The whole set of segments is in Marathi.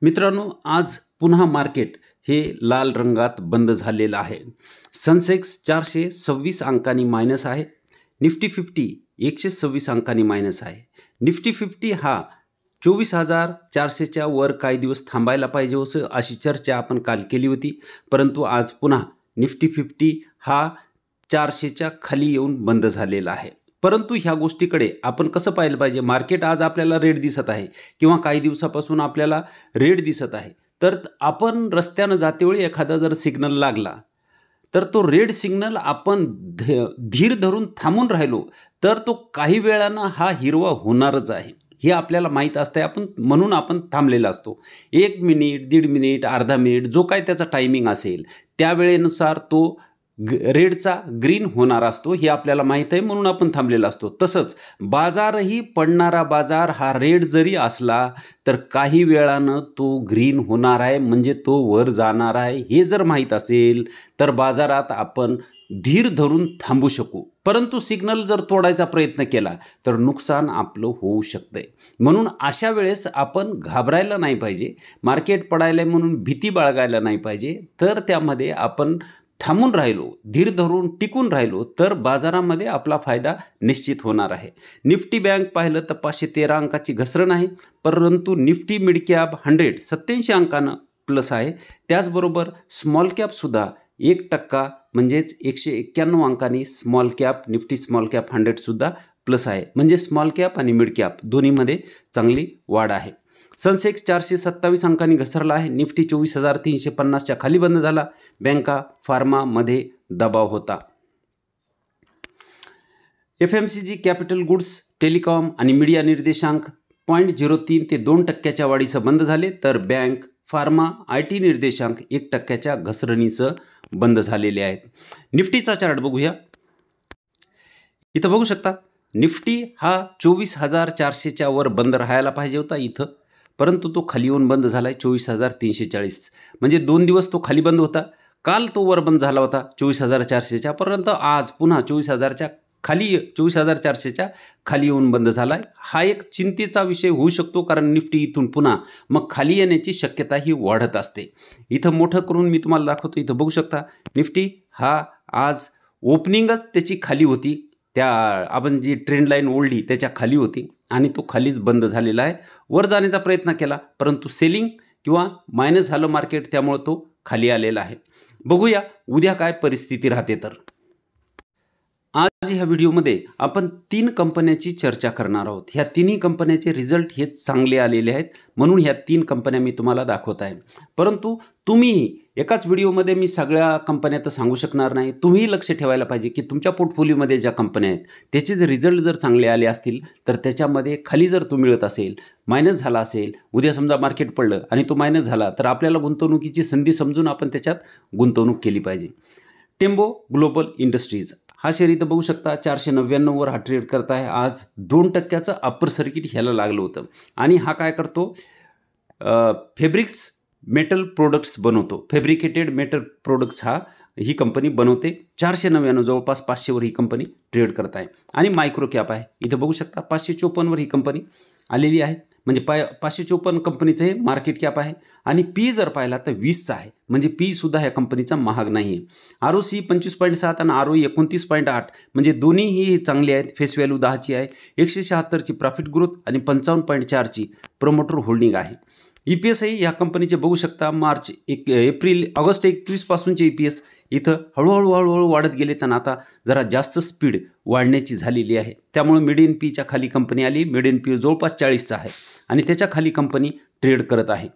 मित्रांनो, आज पुन्हा मार्केट हे लाल रंगात बंद झालेलं आहे. सेन्सेक्स 426 अंकांनी मायनस आहे. निफ्टी 50 126 अंकांनी मायनस आहे. निफ्टी 50 हा 24,400च्या वर काही दिवस थांबायला पाहिजे होतं अशी चर्चा आपण काल केली होती. परंतु आज पुन्हा निफ्टी 50 हा 400च्या खाली येऊन बंद झालेला आहे. परंतु ह्या गोष्टीकडे आपण कसं पाहिलं पाहिजे? मार्केट आज आपल्याला रेड दिसत आहे किंवा काही दिवसापासून आपल्याला रेड दिसत आहे. तर आपण रस्त्यानं जातेवेळी एखादा जर सिग्नल लागला तर तो रेड सिग्नल आपण धीर धरून थांबून राहिलो तर तो काही वेळानं हा हिरवा होणारच आहे हे आपल्याला माहीत असते. म्हणून आपण थांबलेला असतो. 1 मिनिट, 1.5 मिनिट, अर्धा मिनिट जो काय त्याचा टायमिंग असेल त्या वेळेनुसार तो रेडचा ग्रीन होणार असतो हे आपल्याला माहीत आहे, म्हणून आपण थांबलेला असतो. तसंच बाजारही पडणारा बाजार हा रेड जरी असला तर काही वेळानं तो ग्रीन होणार आहे, म्हणजे तो वर जाणार आहे हे जर माहीत असेल तर बाजारात आपण धीर धरून थांबू शकू. परंतु सिग्नल जर तोडायचा प्रयत्न केला तर नुकसान आपलं होऊ शकतंय. म्हणून अशा वेळेस आपण घाबरायला नाही पाहिजे. मार्केट पडायला म्हणून भीती बाळगायला नाही पाहिजे. तर त्यामध्ये आपण थांबून राहिलो, धीर धरून टिकून राहिलो तर बाजारामध्ये आपला फायदा निश्चित होणार आहे. निफ्टी बँक पाहिलं तर 513 अंकाची घसरण आहे, परंतु निफ्टी मिड कॅप 100 87 अंकानं प्लस आहे. त्याचबरोबर स्मॉल कॅपसुद्धा 1% म्हणजेच 191 अंकांनी small cap Nifty small cap 100सुद्धा प्लस आहे. म्हणजे स्मॉल कॅप आणि मिड कॅप दोन्हीमध्ये चांगली वाढ आहे. सेन्सेक्स 427 अंकांनी घसरला आहे. निफ्टी 24,350च्या खाली बंद झाला. बँका फार्मामध्ये दबाव होता. FMCG, कॅपिटल गुड्स, टेलिकॉम आणि मीडिया निर्देशांक 0.03 ते 2%च्या वाढीसह बंद झाले, तर बँक, फार्मा, IT निर्देशांक 1%च्या घसरणीसह बंद झालेले आहेत. निफ्टीचा चार्ट बघूया. इथं बघू शकता निफ्टी हा 24,400च्या वर बंद राहायला पाहिजे होता इथं, परंतु तो खाली येऊन बंद झाला आहे 24,340. म्हणजे 2 दिवस तो खाली बंद होता. काल तो वर बंद झाला होता 24,400च्या, परंतु आज पुन्हा 24,400च्या खाली येऊन बंद झाला आहे. हा एक चिंतेचा विषय होऊ शकतो, कारण निफ्टी इथून पुन्हा मग खाली येण्याची शक्यता ही वाढत असते. इथं मोठं करून मी तुम्हाला दाखवतो. इथं बघू शकता निफ्टी हा आज ओपनिंगच त्याची खाली होती. त्या आपण जी ट्रेंड लाईन ओढली त्याच्या खाली होती आणि तो खालीच बंद झालेला आहे. वर जाण्याचा प्रयत्न केला परंतु सेलिंग किंवा मायनस झालं मार्केट, त्यामुळे तो खाली आलेला आहे. बघूया उद्या काय परिस्थिती राहते. तर आज ह्या व्हिडिओमध्ये आपण 3 कंपन्यांची चर्चा करणार आहोत. ह्या तिन्ही कंपन्यांचे रिझल्ट हे चांगले आलेले आहेत, म्हणून ह्या 3 कंपन्या मी तुम्हाला दाखवत आहे. परंतु तुम्ही एकाच व्हिडिओमध्ये मी सगळ्या कंपन्या तर सांगू शकणार नाही. तुम्ही लक्ष ठेवायला पाहिजे की तुमच्या पोर्टफोलिओमध्ये ज्या कंपन्या आहेत त्याचे जर रिझल्ट जर चांगले आले असतील तर त्याच्यामध्ये खाली जर तो मिळत असेल, मायनस झाला असेल, उद्या समजा मार्केट पडलं आणि तो मायनस झाला तर आपल्याला गुंतवणुकीची संधी समजून आपण त्याच्यात गुंतवणूक केली पाहिजे. टेम्बो ग्लोबल इंडस्ट्रीज हा शेअर इथं बघू शकता 499 वर हा ट्रेड करत आहे. आज 2%चं अप्पर सर्किट ह्याला लागलं होतं आणि हा काय करतो? फॅब्रिक्स मेटल प्रोडक्ट्स बनवतो. फॅब्रिकेटेड मेटल प्रोडक्ट्स ही कंपनी बनवते. 499 जवळपास 500 वर ही कंपनी ट्रेड करत आहे आणि मायक्रो कॅप आहे. इथं बघू शकता 554 वर ही कंपनी आलेली आहे. म्हणजे 554 कंपनीचं हे मार्केट कॅप आहे आणि पी जर पाहिला तर 20चा आहे. म्हणजे पी सुद्धा ह्या कंपनीचा महाग नाही आहे. ROC 25.7 आणि ROE 29.8 म्हणजे दोन्हीही चांगले आहेत. फेस व्हॅल्यू 10ची आहे. 176ची प्रॉफिट ग्रोथ आणि 55.4ची प्रमोटर होल्डिंग आहे. EPS ही या कंपनीचे बघू शकता ऑगस्ट 21 पासूनचे EPS इथं हळूहळू वाढत गेले, तर आता जरा जास्त स्पीड वाढण्याची झालेली आहे. त्यामुळे मिडियन पीच्या खाली कंपनी आली. मिडियन पी जवळपास 40चा आहे आणि त्याच्या खाली कंपनी ट्रेड करत आहे.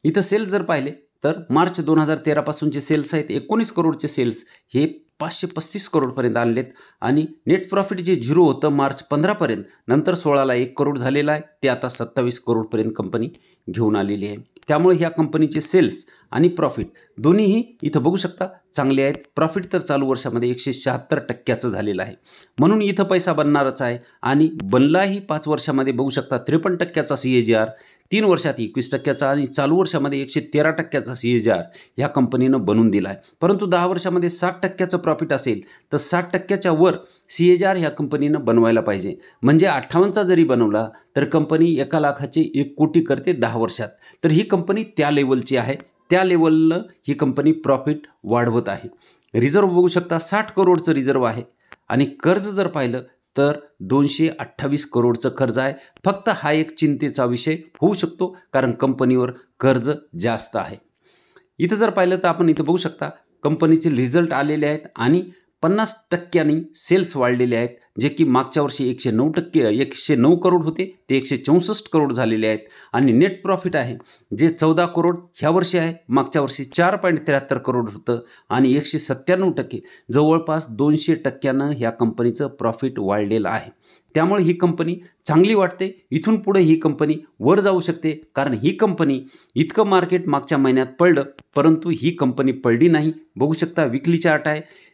इथं सेल्स जर पाहिले तर मार्च 2013 पासूनचे सेल्स आहेत 19 करोडचे सेल्स हे 535 करोडपर्यंत आणलेत आणि नेट प्रॉफिट जे 0 होतं मार्च 15 पर्यंत, नंतर 16ला 1 करोड झालेला आहे. ते आता 27 करोडपर्यंत कंपनी घेऊन आलेली आहे. त्यामुळे ह्या कंपनीचे सेल्स आणि प्रॉफिट दोन्हीही इथं बघू शकता चांगले आहेत. प्रॉफिट तर चालू वर्षामध्ये 176% झालेलं आहे, म्हणून इथं पैसा बनणारच आहे. आणि बनलाही 5 वर्षामध्ये बघू शकता 53% CAGR, 3 वर्षात 21% आणि चालू वर्षामध्ये 113% CAGR ह्या कंपनीनं बनवून दिला आहे. परंतु 10 वर्षामध्ये 60% प्रॉफिट असेल तर 60%च्या वर CAGR ह्या कंपनीनं बनवायला पाहिजे. म्हणजे 58चा जरी बनवला तर कंपनी 1 लाखाचे 1 कोटी करते 10 वर्षात. तर ही कंपनी त्या लेवलची आहे, त्या लेवलनं ही कंपनी प्रॉफिट वाढवत आहे. रिझर्व्ह बघू शकता 60 करोडचं रिझर्व्ह आहे आणि कर्ज जर पाहिलं तर 228 करोडचं कर्ज आहे. फक्त हा एक चिंतेचा विषय होऊ शकतो कारण कंपनीवर कर्ज जास्त आहे. इथं जर पाहिलं तर आपण इथं बघू शकता कंपनीचे रिझल्ट आलेले आहेत आणि 50% सेल्स वाढलेले आहेत, जे की मागच्या वर्षी 109 करोड होते ते 164 करोड झालेले आहेत. आणि नेट प्रॉफिट आहे जे 14 करोड ह्या वर्षी आहे, मागच्या वर्षी 4.73 करोड होतं आणि 197%, जवळपास 200% ह्या कंपनीचं प्रॉफिट वाढलेलं आहे. त्यामुळे ही कंपनी चांगली वाटते. इथून पुढे ही कंपनी वर जाऊ शकते कारण ही कंपनी इतकं मार्केट मागच्या महिन्यात पडलं परंतु ही कंपनी पडली नाही. बघू शकता विकली चार्ट आहे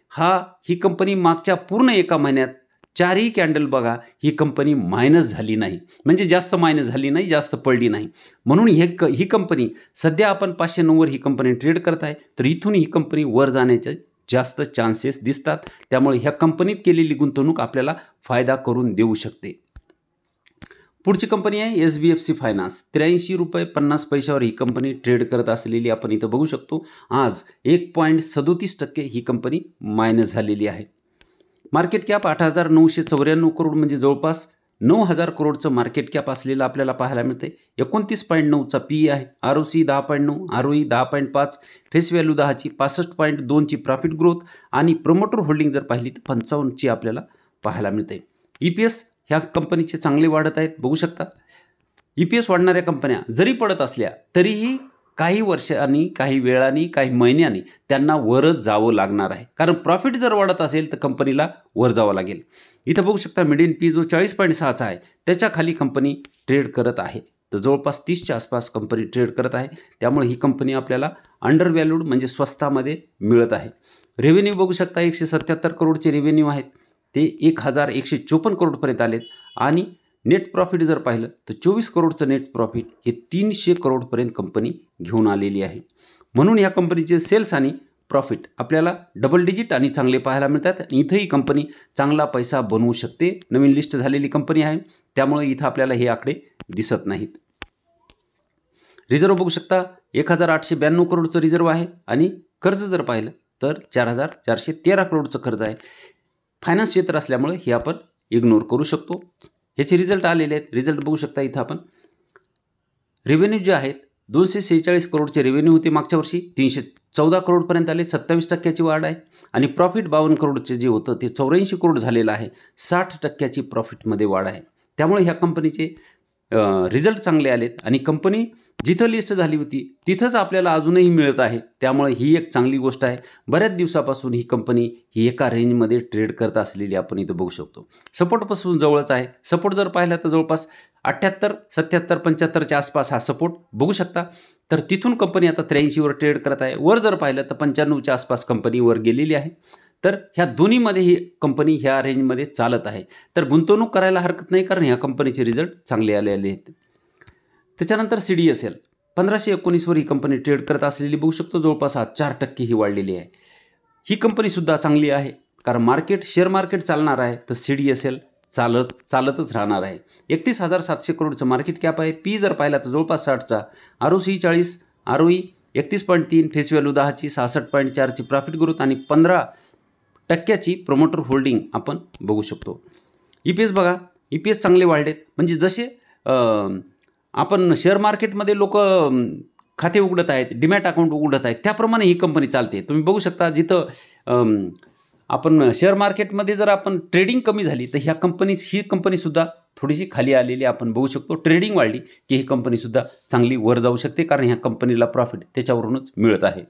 ही कंपनी मागच्या पूर्ण एका महिन्यात 4ही कॅन्डल बघा ही कंपनी मायनस झाली नाही, म्हणजे जास्त मायनस झाली नाही, जास्त पडली नाही. म्हणून ही कंपनी सध्या आपण 509 वर ही कंपनी ट्रेड करत आहे, तर इथून ही कंपनी वर जाण्याचे जास्त चान्सेस दिसतात. त्यामुळे ह्या कंपनीत केलेली गुंतवणूक आपल्याला फायदा करून देऊ शकते. पुढची कंपनी आहे SBFC फायनान्स. 83 रुपये 50 पैशावर ही कंपनी ट्रेड करत असलेली आपण इथं बघू शकतो. आज 1.37% ही कंपनी मायनस झालेली आहे. मार्केट कॅप 8,994 करोड, म्हणजे जवळपास 9,000 करोडचं मार्केट कॅप असलेलं आपल्याला पाहायला मिळते. 29.9चा PE आहे. ROC 10.9, ROE 10.5, फेस व्हॅल्यू 10ची, 65.2ची प्रॉफिट ग्रोथ आणि प्रमोटर होल्डिंग जर पाहिली तर 55ची आपल्याला पाहायला मिळते. EPS ह्या कंपनीचे चांगले वाढत आहेत. बघू शकता EPS वाढणाऱ्या कंपन्या जरी पडत असल्या तरीही काही वर्षांनी, काही वेळांनी, काही महिन्यांनी त्यांना वरच जावं लागणार आहे, कारण प्रॉफिट जर वाढत असेल तर कंपनीला वर जावं लागेल. इथं बघू शकता मीडियन PE जो 40.6चा आहे त्याच्या खाली कंपनी ट्रेड करत आहे, तर जवळपास 30च्या आसपास कंपनी ट्रेड करत आहे. त्यामुळे ही कंपनी आपल्याला अंडर व्हॅल्यूड म्हणजे स्वस्तामध्ये मिळत आहे. रेव्हेन्यू बघू शकता 177 करोडचे रेव्हेन्यू आहेत, ते 1,154 करोडपर्यंत आलेत. आणि नेट प्रॉफिट जर पाहिलं तर 24 करोडचं नेट प्रॉफिट हे 300 करोडपर्यंत कंपनी घेऊन आलेली आहे. म्हणून या कंपनीचे सेल्स आणि प्रॉफिट आपल्याला डबल डिजिट आणि चांगले पाहायला मिळतात. आणि इथंही कंपनी चांगला पैसा बनवू शकते. नवीन लिस्ट झालेली कंपनी आहे, त्यामुळे इथं आपल्याला हे आकडे दिसत नाहीत. रिझर्व्ह बघू शकता 1,892 करोडचं रिझर्व्ह आहे आणि कर्ज जर पाहिलं तर 4,413 करोडचं कर्ज आहे. फायनान्स क्षेत्र असल्यामुळे हे आपण इग्नोर करू शकतो. ह्याचे रिझल्ट आलेले आहेत. रिझल्ट बघू शकता इथं आपण. रेव्हेन्यू जे आहेत 246 करोडचे रेव्हेन्यू होते मागच्या वर्षी, 314 करोडपर्यंत आले, 27%ची वाढ आहे. आणि प्रॉफिट 52 करोडचे जे होतं ते 84 करोड झालेलं आहे, 60%ची प्रॉफिटमध्ये वाढ आहे. त्यामुळे ह्या कंपनीचे रिझल्ट चांगले आलेत आणि कंपनी जिथं लिस्ट झाली होती तिथंच आपल्याला अजूनही मिळत आहे. त्यामुळे ही एक चांगली गोष्ट आहे. बऱ्याच दिवसापासून ही कंपनी ही एका रेंजमध्ये ट्रेड करत असलेली आपण इथं बघू शकतो. सपोर्टपासून जवळच आहे. सपोर्ट जर पाहिला तर जवळपास 78, 77, 75च्या आसपास हा सपोर्ट बघू शकता. तर तिथून कंपनी आता 83वर ट्रेड करत आहे. वर जर पाहिलं तर 95च्या आसपास कंपनी वर गेलेली आहे. तर ह्या दोन्हीमध्ये ही कंपनी ह्या रेंजमध्ये चालत आहे. तर गुंतवणूक करायला हरकत नाही, कारण ह्या कंपनीचे रिझल्ट चांगले आलेले आहेत. त्याच्यानंतर CDSL 1519वर ही कंपनी ट्रेड करत असलेली बघू शकतो. जवळपास 4% ही वाढलेली आहे. ही कंपनीसुद्धा चांगली आहे, कारण शेअर मार्केट चालणार आहे तर CDSL चालतच राहणार आहे. 31,700 करोडचं मार्केट कॅप आहे. PE जर पाहिला तर जवळपास 60चा, ROC 40, ROE 31.3, फेस व्हॅल्यू 10ची, 66.4ची प्रॉफिट ग्रोथ आणि 15%ची प्रमोटर होल्डिंग आपण बघू शकतो. EPS बघा, EPS चांगले वाढलेत. म्हणजे जसे आपण शेअर मार्केटमध्ये लोक खाते उघडत आहेत, डीमॅट अकाउंट उघडत आहेत, त्याप्रमाणे ही कंपनी चालते. तुम्ही बघू शकता जिथं आपण शेअर मार्केटमध्ये जर आपण ट्रेडिंग कमी झाली तर ही कंपनीसुद्धा थोडीशी खाली आलेली आपण बघू शकतो. ट्रेडिंग वाढली की ही कंपनीसुद्धा चांगली वर जाऊ शकते, कारण ह्या कंपनीला प्रॉफिट त्याच्यावरूनच मिळत आहे.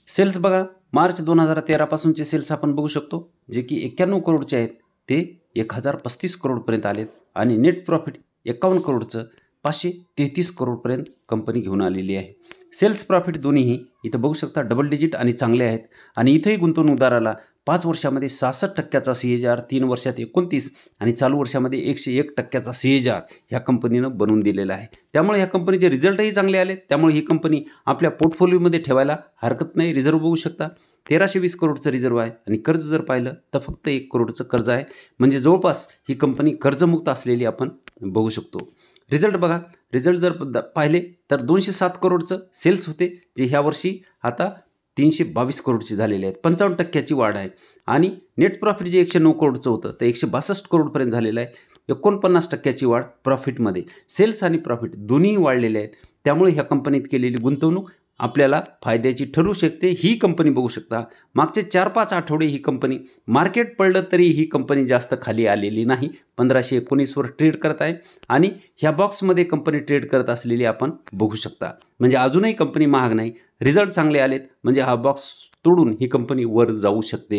सेल्स बघा, मार्च 2013 पासूनचे सेल्स आपण बघू शकतो, जे की 91 करोडचे आहेत ते 1,035 करोडपर्यंत आलेत. आणि नेट प्रॉफिट 51 करोडचं 533 करोडपर्यंत कंपनी घेऊन आलेली आहे. सेल्स प्रॉफिट दोन्हीही इथं बघू शकता डबल डिजिट आणि चांगले आहेत. आणि इथंही गुंतवणूकदाराला 5 वर्षामध्ये 66% CAGR, 3 वर्षात 29 आणि चालू वर्षामध्ये 101% CAGR ह्या कंपनीनं बनवून दिलेला आहे. त्यामुळे ह्या कंपनीचे रिझल्टही चांगले आले. त्यामुळे ही कंपनी आपल्या पोर्टफोलिओमध्ये ठेवायला हरकत नाही. रिझर्व्ह बघू शकता 1320 करोडचं रिझर्व्ह आहे आणि कर्ज जर पाहिलं तर फक्त 1 करोडचं कर्ज आहे. म्हणजे जवळपास ही कंपनी कर्जमुक्त असलेली आपण बघू शकतो. रिझल्ट बघा, रिझल्ट जर पाहिले तर 207 करोडचं सेल्स होते, जे ह्या वर्षी आता 322 करोडची झालेले आहेत. 55% वाढ आहे. आणि नेट प्रॉफिट जे 109 करोडचं होतं ते 162 करोडपर्यंत झालेलं आहे. 49% वाढ प्रॉफिटमध्ये. सेल्स आणि प्रॉफिट दोन्ही वाढलेले आहेत. त्यामुळे ह्या कंपनीत केलेली गुंतवणूक आपल्याला फायद्याची ठरू शकते. ही कंपनी बघू शकता मागचे 4-5 आठवडे ही कंपनी मार्केट पडलं तरी ही कंपनी जास्त खाली आलेली नाही. 1519वर ट्रेड करत आहे आणि ह्या बॉक्समध्ये कंपनी ट्रेड करत असलेली आपण बघू शकता. म्हणजे अजूनही कंपनी महाग नाही. रिझल्ट चांगले आलेत म्हणजे हा बॉक्स तोडून ही कंपनी वर जाऊ शकते.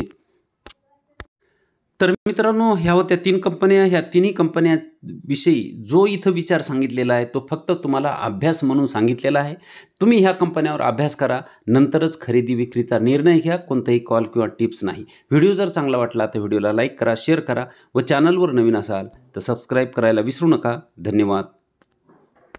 तर मित्रांनो, ह्या होत्या 3 कंपन्या. ह्या तिन्ही कंपन्यांविषयी जो इथं विचार सांगितलेला आहे तो फक्त तुम्हाला अभ्यास म्हणून सांगितलेला आहे. तुम्ही ह्या कंपन्यावर अभ्यास करा, नंतरच खरेदी विक्रीचा निर्णय घ्या. कोणताही कॉल किंवा टिप्स नाही. व्हिडिओ जर चांगला वाटला तर व्हिडिओला लाईक करा, शेअर करा व चॅनलवर नवीन असाल तर सबस्क्राईब करायला विसरू नका. धन्यवाद.